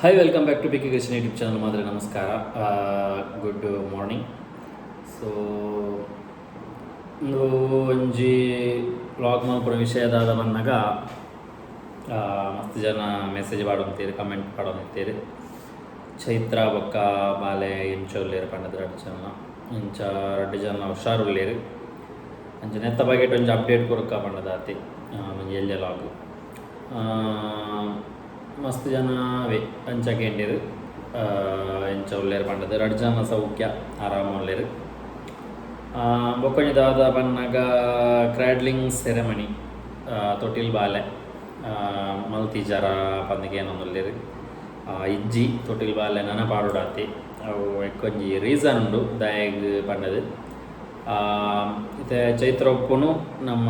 Hi welcome back to P K Krishna YouTube channel ಮಾದ್ರೆ ನಮಸ್ಕಾರ. Good morning. So ಒಂದು ಒಂಜಿ ವ್ಲಾಗ್ ಮಲ್ಪುನ ವಿಷಯದಾದ ಬಂದಾಗ ಮಸ್ತ್ ಜನ ಮೆಸೇಜ್ ಪಾಡೊಂತೀರಿ, ಕಮೆಂಟ್ ಪಾಡೊಂತೀರಿ. ಚೈತ್ರ ಬೊಕ್ಕ ಬಾಲೆ ಇಂಚೊಲ್ಲೇರು ಪಂಡದ 2 ಜನ ಇಂಚ 2 ಜನ ಹುಷಾರುಳ್ಳೇರು. ಅಂಚ ನೆತ್ತ ಬಗೆಟ್ ಒಂಜಿ ಅಪ್ಡೇಟ್ ಕೊರಕ ಪಂಡದಾತಿ ಎಲ್ಲೆ ಲಾಗು ಮಸ್ತ್ ಜನ ಅವೇ ಅಂಚಕೇಂಡಿರು ಎಂಚ ಉಳ್ಳೇರು ಪಂಡದು 2 ಜನ ಸೌಖ್ಯ ಆರಾಮ ಉಳ್ಳೇರು. ಬೊಕ್ಕೊಂಜಿದಾದ ಪನ್ನಗ ಕ್ರ್ಯಾಡ್ಲಿಂಗ್ ಸೆರೆಮನಿ ತೊಟಿಲ್ ಬಾಲೆ ಮಲ್ತಿಜರ ಪಂದಗೆ ಏನೊಂದುಲ್ಲೇರು ಇಜ್ಜಿ ತೊಟಿಲ್ ಬಾಲೆ ನನ ಪಾಡುಡಾತಿ ಅವು ಎಕ್ಕೊಂಜಿ ರೀಸನ್ ಉಂಡು ದಾಯಗ್ ಪಂಡದು. ಇತ್ತೆ ಚೈತ್ರ ಉಪ್ಪುನು ನಮ್ಮ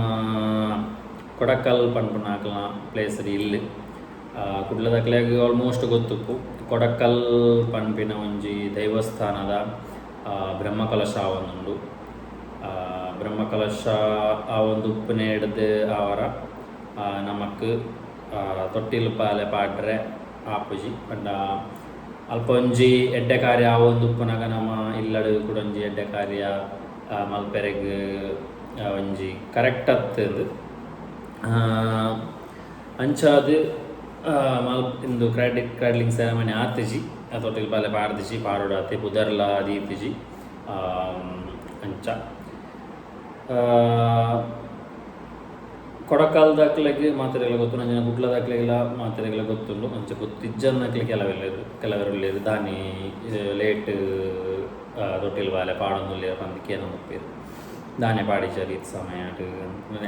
ಕೊಡಕಲ್ ಪಂಪುನಾಕಲ್ನ ಪ್ಲೇಸ್ ಇಲ್ಲಿ ಕುಡ್ಲದಕ್ಲೆಗ್ ಆಲ್ಮೋಸ್ಟ್ ಗೊತ್ತುಪ್ಪು. ಕೊಡಕಲ್ ಪನ್ಪಿನ ಒಂಜಿ ದೈವಸ್ಥಾನದ ಬ್ರಹ್ಮಕಲಶ ಆವೊಂದುಂಡು. ಬ್ರಹ್ಮಕಲಶ ಆ ಒಂದು ಉಪ್ಪುನೆ ಹಿಡ್ದು ಅವರ ನಮಕ್ ತೊಟ್ಟಿಲ್ ಪಾಲೆ ಪಾಡ್ರೆ ಆಪುಜಿ ಪಂಡ ಅಲ್ಪ ಒಂಜಿ ಎಡ್ಡೆ ಕಾರ್ಯ ಆ ಒಂದು ಉಪ್ಪುನಾಗ ನಮ್ಮ ಇಲ್ಲಡು ಕೂಡ ಒಂಜಿ ಎಡ್ಡೆ ಕಾರ್ಯ ಮಲ್ಪೆರೆಗ್ ಒಂಜಿ ಕರೆಕ್ಟ್ ಅತ್ತದು ಅಂಚಾದು ಇಂದು ಕ್ರ್ಯಾಡ್ಲಿಂಗ್ ಸೆರೆಮನಿ ಆತಿಜಿ ತೊಟ್ಟಿಲ್ ಪಾಲೆ ಪಾಡ್ದಿಜಿ ಪಾಡೋಡಾತಿ ಬುಧರ್ಲ ದೀತಿಜಿ ಅಂಚ ಕೊಡಕಾಲ್ದಾಕ್ಲೆಗ್ ಮಾತೆರೆಗ್ಲ ಗೊತ್ತು, ನಂಜನ ಗುಡ್ಲದಾಕ್ಲೆಗ್ಲ ಮಾತೆರೆಗ್ಲ ಗೊತ್ತುಂಡು. ಅಂಚ ಗೊತ್ತಿಜ್ಜನ್ನಕ್ಲೆ ಕೆಲವೆರಲ್ಲೇರು ದಾನೆ ಲೇಟ್ ತೊಟ್ಟಿಲ್ ಬಾಲೆ ಪಾಡೊಂದುಲ್ಲೇರು ಪಂದಕ್ಕೆ ಏನೊಂದುಪ್ಪೇರು ದಾನೆ ಪಾಡಿಜರಿ ಸಮಯ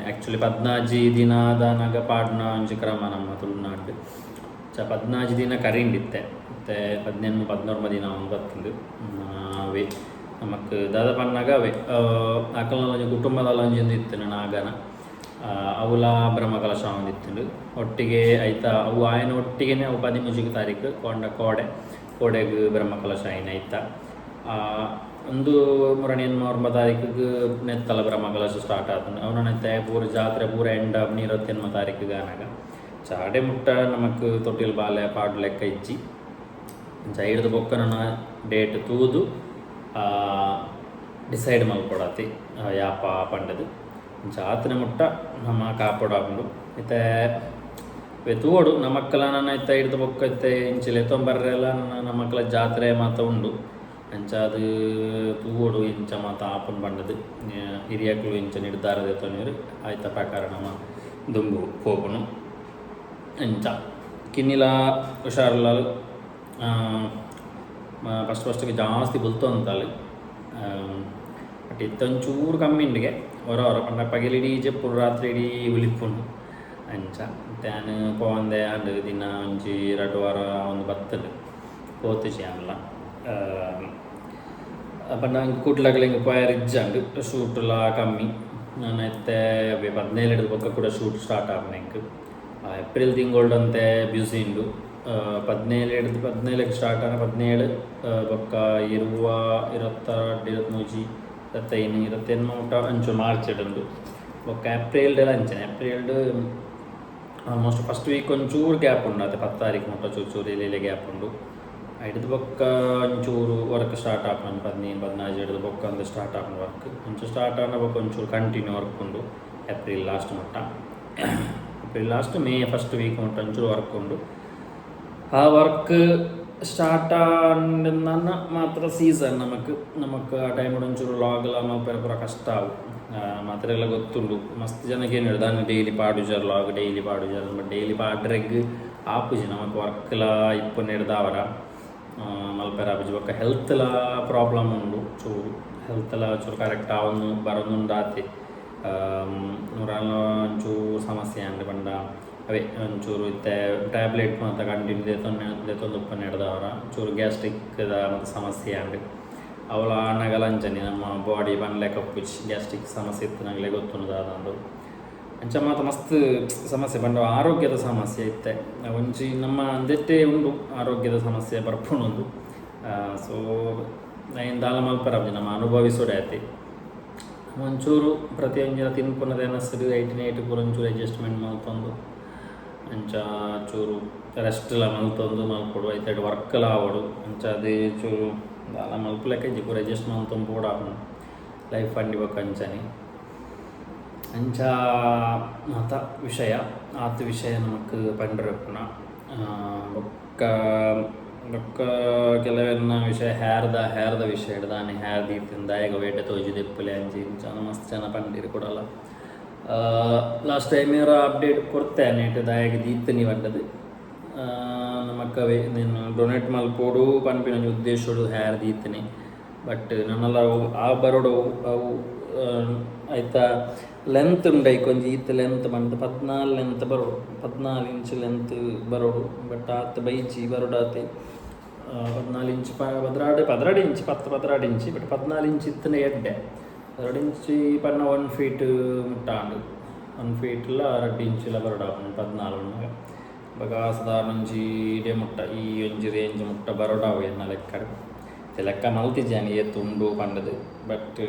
ಆ್ಯಕ್ಚುಲಿ 14 ದಿನ ದಾನಾಗ ಪಾಡ್ನ ಒಂಜಿ ಕ್ರಮ ನಮ್ಮ ತುಳುನಾಡು 14 ದಿನ ಕರಿಂಡಿತ್ತೆ ಮತ್ತು 18-19 ದಿನ ಒಂದು ಬತ್ತಿಂದು ಅವೇ ನಮಕ್ ದಾದ ಪನ್ನಾಗ ಅವೇ ಅಕಲ್ನ ಒಂಜಿ ಕುಟುಂಬದ ಒಂಜಿಂದು ಇತ್ತು ನಾಗನ ಅವಲ ಬ್ರಹ್ಮಕಲಶ ಒಂದಿತ್ತು ಒಟ್ಟಿಗೆ ಆಯ್ತಾ ಅವು ಆಯ್ನ ಒಟ್ಟಿಗೆ ಅವು 13 ತಾರೀಕು ಕೋಡೆಗ್ ಬ್ರಹ್ಮಕಲಶ ಆಯ್ನ ಆಯ್ತಾ ಒಂದು 9 ತಾರೀಕಿಗೆ ನೆತ್ತಲ ಬ್ರಹ್ಮಕಲಶ ಸ್ಟಾರ್ಟ್ ಆತನು ಅವನೈತೆ ಪೂರ ಜಾತ್ರೆ ಪೂರ ಎಂಡ 21 ತಾರೀಕಿಗೆ ಆನಾಗ ಚಾಡೆ ಮುಟ್ಟ ನಮಕ್ ತೊಟ್ಟಿಲ್ ಬಾಲೆ ಪಾಡು ಲೆಕ್ಕ ಇಜ್ಜಿ ಹಿಡ್ದು ಬೊಕ್ಕನ ಡೇಟ್ ತೂದು ಡಿಸೈಡ್ ಮಲ್ಕೊಡತಿ ಯಾಪ ಪಂಡದು ಜಾತ್ರೆ ಮುಟ್ಟ ನಮ್ಮ ಕಾಪಾಡು ಇತ್ತೆ ತೂಡು ನಮ್ಮಕ್ಕಲ ನನ್ನ ಇತ್ತ ಹಿಡ್ದು ಬೊಕ್ಕ ಇತ್ತೆ ಇಂಚಿಲೆ ತೊಂಬರ್ರೆಲ್ಲ ನಮ್ಮಕ್ಕಲ ಜಾತ್ರೆ ಮಾತ ಉಂಡು ಅಂಚಾದು ತೂಗೋಡು ಇಂಚ ಮಾತ ಆಪನ್ ಪಂಡದು ಹಿರಿಯಕ್ಕಳು ಇಂಚ ನಿರ್ಧಾರದ ತೊಂದಿರು ಆಯ್ತ ಪ್ರಕಾರ ನಮ್ಮ ದುಂಬು ಹೋಗುನು ಅಂಚ ಕಿನ್ನಿಲ ಹುಷಾರ್ಲಾಲು ಫಸ್ಟ್ಗೆ ಜಾಸ್ತಿ ಬುಲ್ತು ಅಂತಲ್ಲಿ ಬಟ್ ಇತ್ತೊಂಚೂರು ಕಮ್ಮಿ ಇಂಡಿಗೆ ಹೊರ ಪಂಡ ಪಗಲಿಡೀ ಜಪ್ಪುಡು ರಾತ್ರಿ ಇಡೀ ಉಳಿಪುಂಡು ಅಂಚ ನಾನು ಪೋಂದೆ ಅಂಡು ದಿನ ಒಂಜಿ 2 ವಾರ ಒಂದು ಬತ್ತದು ಪೋತಿಸಿ ಅಲ್ಲ ಪಂಡ ಕೂಟ್ಲಾಗ್ಲಿ ಹಿಂಗೆ ಪೋಯರ್ ಇಜ್ಜಂಡು ಶೂಟ್ಲ ಕಮ್ಮಿ ನಾನು ಎತ್ತೆ 17 ಬೊಕ್ಕ ಕೂಡ ಶೂಟ್ ಸ್ಟಾರ್ಟ್ ಆಪನೆಂಕ್ ಏಪ್ರಿಲ್ ತಿಂಗಳಂತೆ ಬ್ಯೂಸಿ ಉಂಡು 17 ಸ್ಟಾರ್ಟ್ ಆನ 17 ಬೊಕ್ಕ 22 23 25 ಮುಟ್ಟ ಅಂಚು ಮಾರ್ಚ್ ಉಂಡು ಬೊಕ್ಕ ಏಪ್ರಿಲ್ಡೆಲ್ಲ ಅಂಚನೆ ಏಪ್ರಿಲ್ಡು ಆಲ್ಮೋಸ್ಟ್ ಫಸ್ಟ್ ವೀಕ್ ಒಂಚೂರು ಗ್ಯಾಪ್ ಉಂಡು ಅದೇ 10 ತಾರೀಕು ಮುಟ್ಟ ಚೂರು ಇಲ್ಲೆಲ್ಲ ಗ್ಯಾಪ್ ಉಂಡು ಹಿಡ್ದು ಬೊಕ್ಕ ಒಂಚೂರು ವರ್ಕ್ ಸ್ಟಾರ್ಟ್ ಆಪನ 15-14 ಹಿಡ್ದು ಬೊಕ್ಕ ಅಂತ ಸ್ಟಾರ್ಟ್ ಆಪನ ವರ್ಕ್ ಒಂಚೂರು ಸ್ಟಾರ್ಟ್ ಆನ ಬೊಕ್ಕ ಒಂಚೂರು ಕಂಟಿನ್ಯೂ ವರ್ಕ್ ಉಂಡು ಏಪ್ರಿಲ್ ಲಾಸ್ಟ್ ಮುಟ್ಟ April last May first week ಮುಟ್ಟ ಒಂಚೂರು ವರ್ಕ್ ಉಂಡು. ಆ ವರ್ಕ್ ಸ್ಟಾರ್ಟ್ ನನ್ನ ಮಾತ್ರ ಸೀಸನ್ ನಮಕ್ ಆ ಟೈಮಲ್ಲಿ ಒಂಚೂರು ಲಾಗ್ಲ ಮಲ್ಪೆರೆ ಪೂರ ಕಷ್ಟ ಆವು ಮಾತ್ರೆಲ್ಲ ಗೊತ್ತುಂಡು. ಮಸ್ತ್ ಜನಕ್ಕೆ ಏನು ಹೇಳ್ದ ನಾನು ಡೈಲಿ ಪಾಡುಜರ್ ಲಾಗ್ ಡೈಲಿ ಪಾಡುಜರ್ ಬಟ್ ಡೈಲಿ ಪಾಡ್ರೆಗ್ ಆಪುಜಿ ನಮಕ್ ವರ್ಕ್ಲ ಇಪ್ಪು ಹಿಡ್ದವರ ಮಲ್ಪೆರೆ ಆಪುಜಿ ಬೊಕ್ಕ ಹೆಲ್ತ್ಲ ಪ್ರಾಬ್ಲಮ್ ಉಂಡು ಚೂರು ಹೆಲ್ತ್ಲ ಚೂರು ಕರೆಕ್ಟ್ ಆವೊಂದು ಬರೋದುಂಡಾತಿ ಒಂಚೂರು ಸಮಸ್ಯೆ ಅಂದರೆ ಪಂಡ ಅವೇ ಒಂಚೂರು ಇತ್ತೆ ಟ್ಯಾಬ್ಲೆಟ್ ಮಾತ ಕಂಟಿನ್ಯೂ ದೆತ್ತೊಂದು ಉಪ್ಪನ್ನು ಹಿಡ್ದವರ ಚೂರು ಗ್ಯಾಸ್ಟ್ರಿಕ್ದ ಮತ್ತು ಸಮಸ್ಯೆ ಅಂಡು ಅವಳ ಅನ್ನಗಲ ಅಂಚನೆ ನಮ್ಮ ಬಾಡಿ ಬಂಡ್ಲೆ ಕಪ್ಪುಜಿ ಗ್ಯಾಸ್ಟ್ರಿಕ್ ಸಮಸ್ಯೆ ಇತ್ತು ನಂಗೆ ಗೊತ್ತುಂಡು ಅದಂದು ಅಂಚ ಮಾತ ಮಸ್ತ್ ಸಮಸ್ಯೆ ಬಂಡ ಆರೋಗ್ಯದ ಸಮಸ್ಯೆ ಇತ್ತೆ ಒಂಚಿ ನಮ್ಮ ಅಂದೆಟ್ಟೆ ಉಂಡು ಆರೋಗ್ಯದ ಸಮಸ್ಯೆ ಬರ್ಪುಣೊಂದು. ಸೊ ಏನು ದಾಲ ಮಲ್ಪರ ನಮ್ಮ ಅನುಭವಿಸೋಡೆ ಆಯ್ತು ಒಂಚೂರು ಪ್ರತಿಯೊಂದಿನ ತಿನ್ಪುನದ ಎನಸ್ದು 18 ಪೂರ ಒಂಚೂರು ಅಡ್ಜಸ್ಟ್ಮೆಂಟ್ ಮಾಡ್ಕೊಂಡು ಅಂಚ ಚೂರು ರೆಸ್ಟ್ಲ ಮಲ್ತೊಂದು ಮಲ್ಪೊಡು ಐತೆ ವರ್ಕ್ಲ ಆವಡು ಅಂಚ ಅದೇ ಚೂರು ದಾಲ ಮಲ್ಪುಲೆಕ್ಕ ಇಜ್ಜಿ ಪೂರ ಅಡ್ಜಸ್ಟ್ ಮಲ್ತೊಂದು ಪೋಡಾಪುಂಡು ಲೈಫ್ ಪಂಡಿ ಬೊಕ್ಕ ಅಂಚನೆ ಅಂಚ ಮಾತ ವಿಷಯ ಆತ ವಿಷಯ ನಮಕ್ ಪಂಡ್ರಪ್ಪುನ ಬೊಕ್ಕ ಬೊಕ್ಕ ಕೆಲವೆಲ್ಲ ವಿಷಯ ಹೇರ್ದ ವಿಷಯ ದಾನೆ ಹೇರ್ ದೀತಿಂದ ದಾಯಗ ವೇಟ ತೋಜಿ ದೆಪ್ಪುಲೆ ಅಂಚಿ ಇಂಚ ಮಸ್ತ್ ಜನ ಪಂಡಿರು ಕೊಡಲ್ಲ ಲಾಸ್ಟ್ ಟೈಮ್ ಇವರ ಅಪ್ಡೇಟ್ ಕೊಡ್ತೇನೆ ದಾಯಗ ದೀತನಿ ಬಂದದು ನಮಕ್ಕವೇ ನೀನು ಡೊನೇಟ್ ಮಲ್ಪೋಡು ಪನ್ಪಿನ ಉದ್ದೇಶಡು ಹೇರ್ ದೀತನಿ ಬಟ್ ನನ್ನೆಲ್ಲ ಆ ಬರೋಡು ಅವು ಆಯ್ತಾ ಲೆಂತ್ ಉಂಡೈ ಕೊಂಚ ಈತ ಲೆಂತ್ ಬಂದು 14 ಲೆಂತ್ ಬರೋಡು 14 ಇಂಚ್ ಲೆಂತ್ ಬರೋಡು ಬಟ್ ಆತ ಬೈಚಿ ಬರೋಡಾತೆ 14 ಇಂಚ್ ಪದ್ರಾಡು ಇಂಚ್ 16 ಇಂಚ್ ಬಟ್ 14 ಇಂಚ್ ಇತ್ತನ ಎಡ್ಡೆ 2 ಇಂಚ್ ಪನ್ನ 1 ಫೀಟ್ ಮುಟ್ಟಾಂಡು 1 ಫೀಟ್ಲ 2 ಇಂಚ್ಲ ಬರೋಡಾಪುಂಡು 14 ಸಾಧಾರಣ ಒಂಜಿ ಇಡೇ ಮುಟ್ಟ ಈ ಒಂಜಿ ರೇಂಜ್ ಮುಟ್ಟ ಬರೋಡಾವು ಎನ್ನ ಲೆಕ್ಕ ಮಲ್ತಿಜ್ಜಾನಿ ಏತು ಉಂಡು ಪಂಡದು ಬಟ್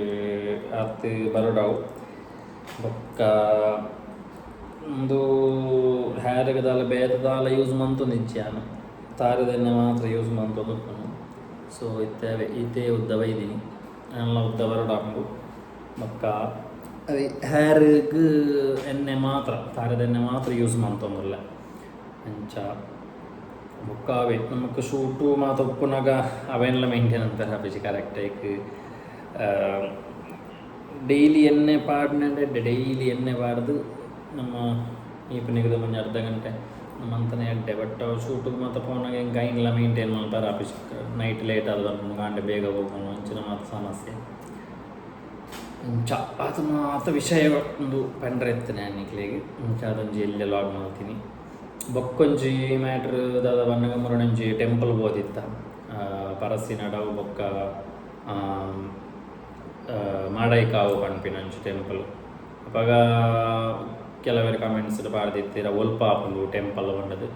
ಆತ್ ಬರೋಡಾವು ಬೊಕ್ಕ ಒಂದು ಹೇರ್ಗೆ ದಾಲ ಬೇತದಾಲ ಯೂಸ್ ಮಂತೊಂದು ಇಚ್ಚಾನು ತಾರದೆಣ್ಣೆ ಮಾತ್ರ ಯೂಸ್ ಮಂತೊಂದು ಸೊ ಇತ್ತೇವೆ ಈತೇ ಉದ್ದ ಬೈದಿನಿ ಎಲ್ಲ ಉದ್ದ ಬರೋಡಾಪುಂಡು ಬೊಕ್ಕ ಅದೇ ಹೇರ್ಗೆ ಎಣ್ಣೆ ಮಾತ್ರ ತಾರದೆಣ್ಣೆ ಮಾತ್ರ ಯೂಸ್ ಮಂತೊಂದುಲ್ಲ ಅಂಚ ಬೊಕ್ಕ ಅವೇ ನಮಕ್ ಶೂಟು ಮಾತ ಉಪ್ಪುನಾಗ ಅವೆಲ್ಲ ಮೇಂಟೈನ್ ಅಂತಾರೆ ಹಾಪಿಸಿ ಕರೆಕ್ಟಾಗಿ ಡೈಲಿ ಎಣ್ಣೆ ಪಾಡ್ನಂಡೆ ಡೈಲಿ ಎಣ್ಣೆ ಪಾಡ್ದು ನಮ್ಮ ಈಪನಿಗೆ ಮುಂಚೆ ಅರ್ಧ ಗಂಟೆ ನಮ್ಮಂತನೇ ಅಡ್ಡೆ ಬಟ್ ಶೂಟಿಗೆ ಮಾತ್ರ ಫೋನಾಗ ಹೆಂಗೆ ಕೈನೆಲ್ಲ ಮೇಂಟೈನ್ ಮಾಡ್ತಾರೆ ಆಫೀಸ್ ನೈಟ್ ಲೇಟ್ ಆದ ಬರ್ಕೊಂಡು ಗಂಟೆ ಬೇಗ ಹೋಗೋಣ ಅಂಚಿನ ಮಾತ್ರ ಸಮಸ್ಯೆ ಇಂಚ ಅದು ಮಾತ್ರ ವಿಷಯ ಒಂದು ಪಂಡ್ರೆ ಎತ್ತನೆ ಅನ್ನಿಕ್ಲಿಗೆ ಇಂಚ ಅದೊಂದು ಎಲ್ಲೇ ಲಾಗ್ ಮಾಡ್ತೀನಿ ಬೊಕ್ಕೊಂಜಿ ಮ್ಯಾಟ್ರ್ ದಾದ ಬನ್ನಗ ಮುರಣಂಜಿ ಟೆಂಪಲ್ ಬೋದಿತ್ತ ಪರಸ್ಸಿನಡವು ಬೊಕ್ಕ ಮಾಡೈಕಾವು ಪನ್ಪಿನಂಚು ಟೆಂಪಲ್ ಅವಾಗ ಕೆಲವರು ಕಮೆಂಟ್ಸ್ ಪಾಡ್ದಿತ್ತೀರ ಒಲ್ಪ ಆಪುಂಡು ಟೆಂಪಲ್ ಬಂಡದು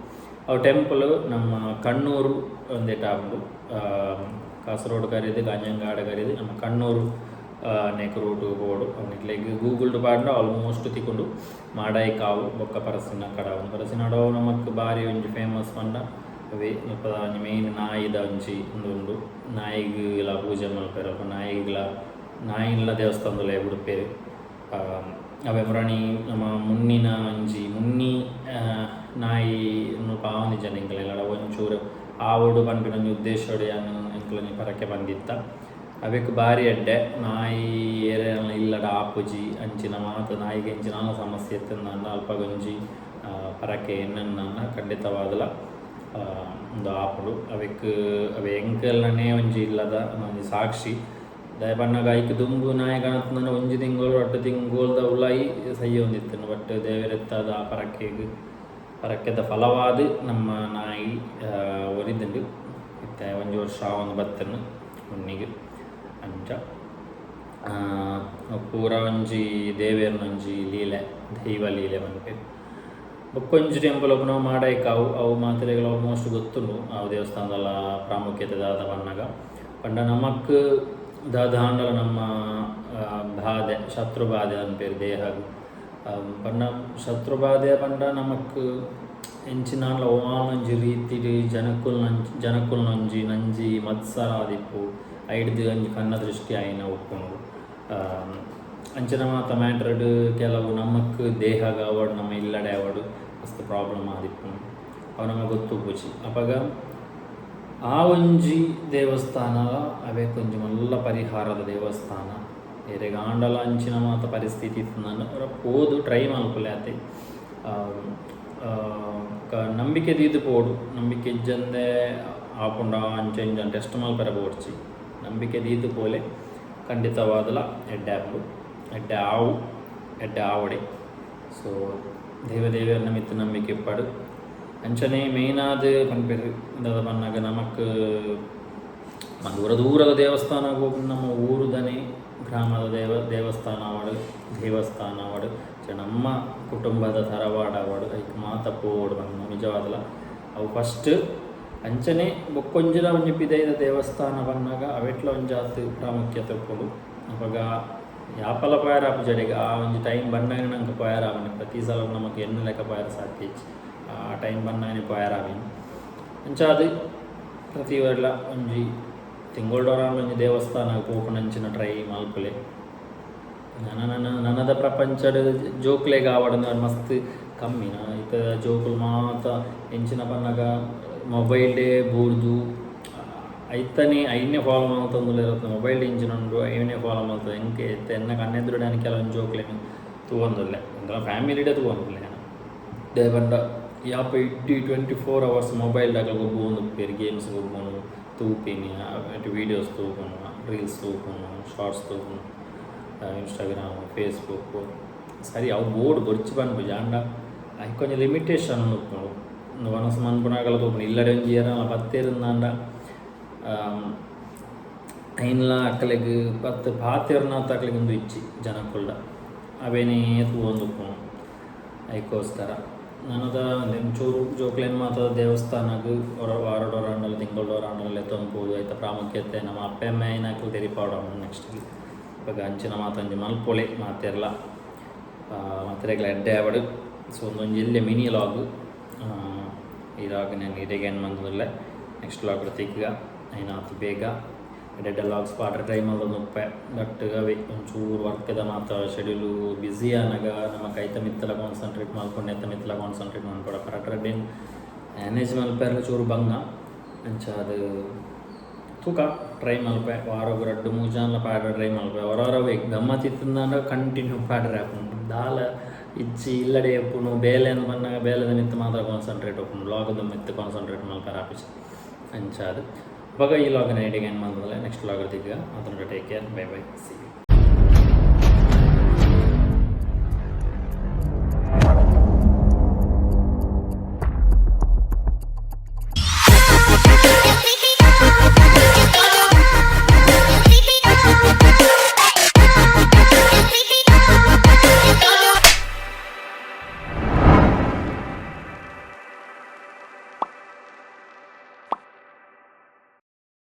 ಅವು ಟೆಂಪಲ್ ನಮ್ಮ ಕಣ್ಣೂರು ಒಂದೇಟ ಆಪುಂಡು ಕಾಸರಗೋಡು ಕರೀದು ಗಾಂಜಂಗಾಡ ಕರೀದು ನಮ್ಮ ಕಣ್ಣೂರು ನೆಕ್ ರೂಟು ಬೋರ್ಡು ಅವನಿಗೆ ಲೈಕ್ ಗೂಗಲ್ಡು ಪಾಡ್ನ ಆಲ್ಮೋಸ್ಟ್ ತಿಕ್ಕೊಂಡು ಮಾಡಾಯಿ ಕಾವು ಬೊಕ್ಕ ಪರಸಿನ ಕಡಾವು ಪರಸಿನ ಅಡವು ನಮಕ್ ಬಾರಿ ಒಂಜಿ ಫೇಮಸ್ ಪಂಡ ಅವೇ ಇಪ್ಪ ಮೇಯ್ನ್ ನಾಯಿದ ಒಂಜಿ ಉಂಡು ನಾಯಿಗಳ ಪೂಜೆ ಮಲ್ಪೇರು ಅಪ್ಪ ನಾಯಿಗಳ ದೇವಸ್ಥಾನದಲ್ಲೇ ಬಿಡ್ಪೇರು ಅವೇ ಮುರಣಿ ನಮ್ಮ ಮುನ್ನಿನ ಒಂಜಿ ಮುನ್ನಿ ನಾಯಿ ಪಾವನಿ ಜನ ಎಂಕಲೆಲ್ಲ ಒಂಚೂರು ಆವಡು ಪನ್ಪಿನ ಉದ್ದೇಶೋಡು ಎಂಕಲನಿ ಪರಕ್ಕೆ ಬಂದಿತ್ತ ಅವಕ್ಕೆ ಬಾರಿ ಅಡ್ಡೆ ನಾಯಿ ಏರೆ ಇಲ್ಲಡ ಆಪುಜಿ ಅಂಚಿನ ಮಾತು ನಾಯಿಗೆ ಎಂಚಿನ ಸಮಸ್ಯೆ ಎತ್ತಂದ ಅಲ್ಪ ಗೊಂಜಿ ಪರಕೆ ಎನ್ನ ಖಂಡಿತವಾದಲ ಒಂದು ಆಪುಡು ಅವಕ್ಕೆ ಅವೇ ಎಂಕಲ್ಲನೇ ಒಂಜಿ ಇಲ್ಲದ ಒಂಜಿ ಸಾಕ್ಷಿ ದಯ ಬಣ್ಣಗ ಐಕ್ ದುಂಬು ನಾಯಿ ಕಾಣುತ್ತ ಒಂಜಿ ತಿಂಗಳು 2 ತಿಂಗೋಲ್ದ ಉಳ್ಳಾಯಿ ಸಹ್ಯ ಹೊಂದಿತ್ತನು ಬಟ್ ದೇವರೆತ್ತಾದ ಆ ಪರಕ್ಕೆದ ಫಲವಾದ ನಮ್ಮ ನಾಯಿ ಒರಿದುಂಡು ಇತ್ತ ಒಂಜಿ ವರ್ಷ ಒಂದು ಬತ್ತನ್ನು ಮುನ್ನಿಗೆ ಅಂಚ ಪೂರ ಒಂಜಿ ದೇವೇರ್ನೊಂಜಿ ಲೀಲೆ ದೈವ ಲೀಲೆ ಮನ್ಪೆ ಬೊಕ್ಕೊಂಜಿ ಟೆಂಪಲ್ ಒಬ್ಬ ನಾವು ಮಾಡಾಯ್ಕಾವು ಅವು ಮಾತ್ರೆಗಳು ಆಲ್ಮೋಸ್ಟ್ ಗೊತ್ತುಂಡು ಅವು ದೇವಸ್ಥಾನದಲ್ಲ ಪ್ರಾಮುಖ್ಯತೆ ದಾದ ಬಣ್ಣಗ ಪಂಡ ನಮಕ್ ದಾಂಡಲ ನಮ್ಮ ಬಾಧೆ ಶತ್ರು ಬಾಧೆ ಅನ್ಪೇರು ದೇಹಗ್ ಪಂಡ ಶತ್ರು ಬಾಧೆ ಪಂಡ ನಮಕ್ ಎಂಚಿನಾಲ ಓವಾನೊಂಜಿ ರೀತಿ ಜನಕ್ಕುಲ್ನೊಂಜಿ ನಂಜಿ ಮತ್ಸರಾದಿಪ್ಪು ಐಡ್ದು ಒಂಜಿ ಕಣ್ಣ ದೃಷ್ಟಿ ಆಯ್ನ ಒಪ್ಪುಂಡು ಅಂಚಿನ ಮಾತ ಮ್ಯಾಟ್ರಡ್ ಕೆಲವು ನಮಕ್ ದೇಹಗ ಅವಡು ನಮ್ಮ ಇಲ್ಲಡೆ ಅವಡು ಮಸ್ತ್ ಪ್ರಾಬ್ಲಮ್ ಆದಿಪ್ಪುಂಡು ಅವು ನಮಗೆ ಗೊತ್ತು ಪೂಜಿ ಅವಾಗ ಆ ಒಂಜಿ ದೇವಸ್ಥಾನ ಅವೇ ಕೊಂಚ ಮಲ್ಲ ಪರಿಹಾರದ ದೇವಸ್ಥಾನ ಬೇರೆ ಗಾಂಡಲ ಅಂಚಿನ ಮಾತ ಪರಿಸ್ಥಿತಿ ಇತ್ತು ನಾನು ಹೋದು ಟ್ರೈ ಮಲ್ಪಲೆ ಆತೆ ನಂಬಿಕೆ ದೀದು ಪೋಡು ನಂಬಿಕೆ ಇಜ್ಜಂದೆ ಆಪುಂಡ ಅಂಚೆ ಇಂಜನ್ ಟೆಸ್ಟ್ ಮಲ್ಪರೆ ಬೋಡ್ಚಿ ನಂಬಿಕೆ ದೀದು ಪೋಲೆ ಖಂಡಿತವಾದಲ ಎಡ್ಡೆ ಆಪು ಎಡ್ಡೆ ಆವಡೆ ಸೊ ದೇವರನ್ನ ಮಿತ್ತು ನಂಬಿಕೆ ಪಡು ಅಂಚನೆ ಮೇಯ್ನಾದ ಪನ್ಪೇರು ದಾದ ಬನ್ನಾಗ ನಮಕ್ ದೂರದ ದೇವಸ್ಥಾನ ಹೋಗಿ ನಮ್ಮ ಊರುದನೆ ಗ್ರಾಮದ ದೇವಸ್ಥಾನ ಅವಡು ನಮ್ಮ ಕುಟುಂಬದ ತರವಾಡ ಅವಡು ಐಕ್ ಮಾತ ಪೋಡು ಬಂದು ನಿಜವಾದಲ್ಲ ಅವು ಫಸ್ಟ್ ಅಂಚನೆ ಬೊಕ್ಕೊಂಜಿನ ಒಂಜಿ ಪಿದೈದ ದೇವಸ್ಥಾನ ಬಂದಾಗ ಅವೆಟ್ಲ ಒಂಜಾತ್ ಪ್ರಾಮುಖ್ಯತೆ ಕೊಡು ಅವಾಗ ಯಾಪಲ ಪಾಯರ ಜಡೆಗೆ ಆ ಒಂಜಿ ಟೈಮ್ ಬಂದಾಗ ನಂಗೆ ಪಾಯರ ಅವನಿಗೆ ಪ್ರತಿ ಸಲ ನಮಗೆ ಎಣ್ಣೆ ಲೆಕ್ಕ ಪಾಯರ ಸಾಕಿ ಆ ಟೈಮ್ ಬನ್ನಾನೆ ಪೋಯಾರಾವಿನ ಅಂಚ ಅದು ಪ್ರತಿ ವರ್ಷ ಒಂಜಿ ತಿಂಗೊಳ್ಡೋರಾಂಡ್ ಒಂಜಿ ದೇವಸ್ಥಾನ ಪೋಪುನಂಚಿನ ಟ್ರೈ ಮಲ್ಪುಲೆ ನನ್ನದ ಪ್ರಪಂಚಡ್ ಜೋಕ್ಲೆಗ್ ಆವಡನ ಮಸ್ತ್ ಕಮ್ಮಿ ಇತ್ತ ಜೋಕುಲು ಮಾತ ಎಂಚಿನ ಪನ್ನಗ ಮೊಬೈಲ್ ಡೇ ಬೂರ್ದು ಐತನೇ ಐನೇ ಫಾಲೋ ಮಾಡ್ತಂದುಲ್ಲ ಇರುತ್ತೆ ಮೊಬೈಲ್ ಎಂಚಿನ ಉಂಡು ಐನೇ ಫಾಲೋ ಮಾಡ್ತದೆ ಎಂಕೆ ಎತ್ತ ಎನ್ನ ಕಣ್ಣೆದುರುಡೆ ನಾನು ಕೆಲವೊಂದು ಜೋಕ್ಲೆನು ತೂವೊಂದುಲ್ಲೆ ಅಂದ್ರೆ ಫ್ಯಾಮಿಲಿಡೆ ತೂವೊಂದುಲ್ಲೆ ದೇ ಬಂಡ ಯಾಪ 24 hours ಮೊಬೈಲ್ ದಾಗ ಗೊಬ್ಬೊಂದು ಪೇರು ಗೇಮ್ಸ್ ಗೊಬ್ಬೊಂದು ತೂಪಿನಿ ವೀಡಿಯೋಸ್ ತೂಪುನು ರೀಲ್ಸ್ ತೂಪುನು ಶಾರ್ಟ್ಸ್ ತೂಪುನು ಇನ್ಸ್ಟಾಗ್ರಾಮ್ ಫೇಸ್ಬುಕ್ ಸರಿ ಅವು ಬೋರ್ಡ್ ಗೊರ್ಚಿ ಬಂದು ಜಾಂಡ ಅವು ಕೊಂಚ ಲಿಮಿಟೇಷನ್ ಉಪ್ಪುಂಡು ವನಸ ಮನ್ಪುನಾಗಲ ತೂಪುನು ಇಲ್ಲಡೆ ಒಂಜಿ ಏರಲ್ಲ ಪತ್ತೇರಿಂದಾಂಡ ಐನ್ಲ ಅಕ್ಕಲಿಗೆ ಪತ್ತು ಪಾತೆರ್ನಾಥ ಅಕ್ಕಲಿಗೆ ಒಂದು ಇಚ್ಚಿ ಜನಕ್ಕುಳ್ಳ ಅವೇನೇ ತೂವೊಂದು ಉಪ್ಪುನು ಅದಕ್ಕೋಸ್ಕರ ನನ್ನದ ಒಂಚೂರು ಜೋಕ್ಲೇನು ಮಾತ್ರ ದೇವಸ್ಥಾನಕ್ಕೆ ವಾರಡೋರಾಂಡಲ್ಲಿ ತಿಂಗಳೋರಾಂಡಲ್ಲಿ ತಂಪುದು ಆಯ್ತು ಪ್ರಾಮುಖ್ಯತೆ ನಮ್ಮ ಅಪ್ಪ ಅಮ್ಮ ಏನಾಕಲು ತೆರಿಪಾಡ ನೆಕ್ಸ್ಟ್ ಇವಾಗ ಅಂಚಿನ ಮಾತಂಜಿ ಮಲ್ಪೊಳೆ ಮಾತೆರ್ಲ ಮಾತ್ರೆಗಳ ಎಡ್ಡೆ ಆವಡು ಸೊ ಒಂದೊಂದು ಎಲ್ಲೆ ಮಿನಿ ಲಾಗು ಈ ಲಾಗ್ ನಾನು ಇದಕ್ಕೆ ಏನು ಬಂದಿಲ್ಲ ನೆಕ್ಸ್ಟ್ ಲಾಗ್ ತೆಗ್ಗ ಏನಾಯ್ತು ಬೇಗ ಎಡ್ಡೆ ಲಾಗ್ಸ್ ಪಾಡ್ರೆ ಟೈಮಲ್ಲಿ ಮುಪ್ಪೆ ಬಟ್ ಅವೇ ಒಂಚೂರು ವರ್ಕದ ಮಾತ್ರ ಶೆಡ್ಯೂಲು ಬ್ಯುಸಿ ಆನಾಗ ನಮ್ಮ ಕೈತ ಮಿತ್ತಲ ಕಾನ್ಸಂಟ್ರೇಟ್ ಮಾಡ್ಕೊಂಡು ಎತ್ತ ಮಿತ್ತಲ ಕಾನ್ಸಂಟ್ರೇಟ್ ಮಾಡ್ಕೊಡ ಕರೆಕ್ಟ್ ರೆಡ್ಡಿನ ಮ್ಯಾನೇಜ್ ಮಲ್ಪೆಲ್ಲ ಚೂರು ಬಂಗ ಅಂಚ ಅದು ತೂಕ ಟ್ರೈ ಮಲ್ಪೆ ವಾರೊಬ್ಬ 2-3 ಜನ ಪಾಡ್ರೆ ಟ್ರೈ ಮಲ್ಪೆ ಹೊರವೇ ಗಮ್ಮತ್ತಿತ್ತಂದ್ರೆ ಕಂಟಿನ್ಯೂ ಪಾಡ್ರೆ ಹಾಕೊಂಡು ದಾಲ ಇಚ್ಚಿ ಇಲ್ಲಡೆ ಎಪ್ಪುನು ಬೇಲೆ ಅಂತ ಬಂದಾಗ ಬೇಲೆದ ಮಿತ್ತು ಮಾತ್ರ ಕಾನ್ಸಂಟ್ರೇಟ್ ಹೋಗ್ಕೊಂಡು ಲಾಗದ ಮಿತ್ತು ಕಾನ್ಸಂಟ್ರೇಟ್ ಮಲ್ಪೆ ಆಫೀಸ್ ಅಂಚ ಅದು ಇವಾಗ ಈ ಲಾಗಿನ ಐಡಿಗೆ ಏನು ಬಂದಲ್ಲ ನೆಕ್ಸ್ಟ್ ಲಾಗ್ ತೆಗಿಗ ಅದನ್ನು ಟೇಕ್ ಕೇರ್ ಬೈ ಸಿ